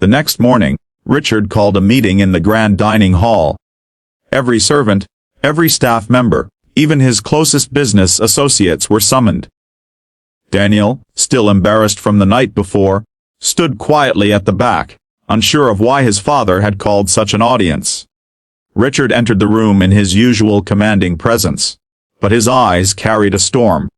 The next morning, Richard called a meeting in the grand dining hall. Every servant, every staff member, even his closest business associates were summoned. Daniel, still embarrassed from the night before, stood quietly at the back, unsure of why his father had called such an audience. Richard entered the room in his usual commanding presence, but his eyes carried a storm.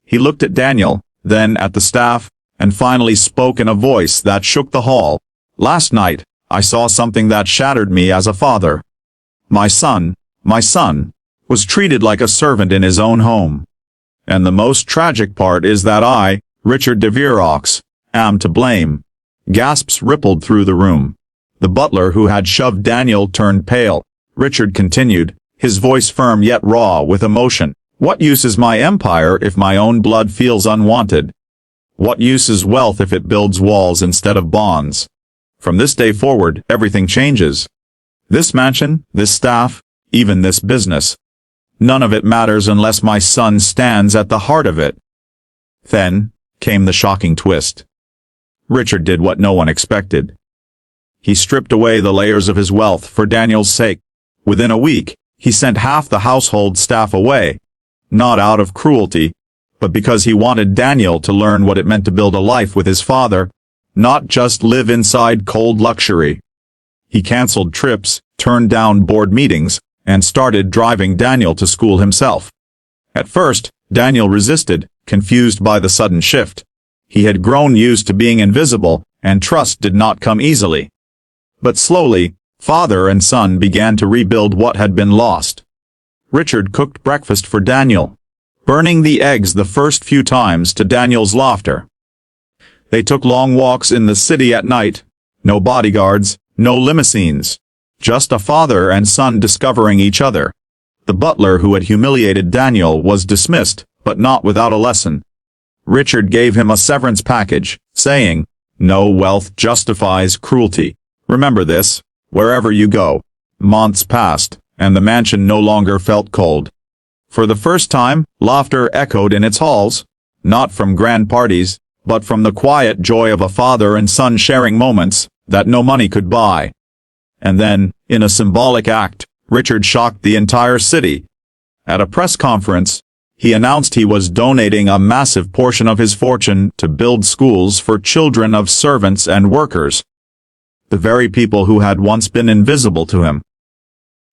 He looked at Daniel, then at the staff, and finally spoke in a voice that shook the hall. "Last night, I saw something that shattered me as a father. My son, was treated like a servant in his own home. And the most tragic part is that I, Richard de Vierox, am to blame." Gasps rippled through the room. The butler who had shoved Daniel turned pale. Richard continued, his voice firm yet raw with emotion. "What use is my empire if my own blood feels unwanted? What use is wealth if it builds walls instead of bonds? From this day forward, everything changes. This mansion, this staff, even this business. None of it matters unless my son stands at the heart of it." Then came the shocking twist. Richard did what no one expected. He stripped away the layers of his wealth for Daniel's sake. Within a week, he sent half the household staff away. Not out of cruelty, but because he wanted Daniel to learn what it meant to build a life with his father, not just live inside cold luxury. He canceled trips, turned down board meetings, and started driving Daniel to school himself. At first, Daniel resisted, confused by the sudden shift. He had grown used to being invisible, and trust did not come easily. But slowly, father and son began to rebuild what had been lost. Richard cooked breakfast for Daniel, burning the eggs the first few times to Daniel's laughter. They took long walks in the city at night, no bodyguards, no limousines. Just a father and son discovering each other. The butler who had humiliated Daniel was dismissed, but not without a lesson. Richard gave him a severance package, saying, "No wealth justifies cruelty. Remember this, wherever you go." Months passed, and the mansion no longer felt cold. For the first time, laughter echoed in its halls, not from grand parties, but from the quiet joy of a father and son sharing moments that no money could buy. And then, in a symbolic act, Richard shocked the entire city. At a press conference, he announced he was donating a massive portion of his fortune to build schools for children of servants and workers. The very people who had once been invisible to him.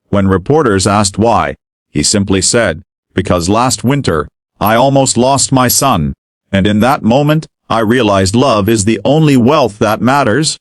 When reporters asked why, he simply said, "Because last winter, I almost lost my son, and in that moment, I realized love is the only wealth that matters."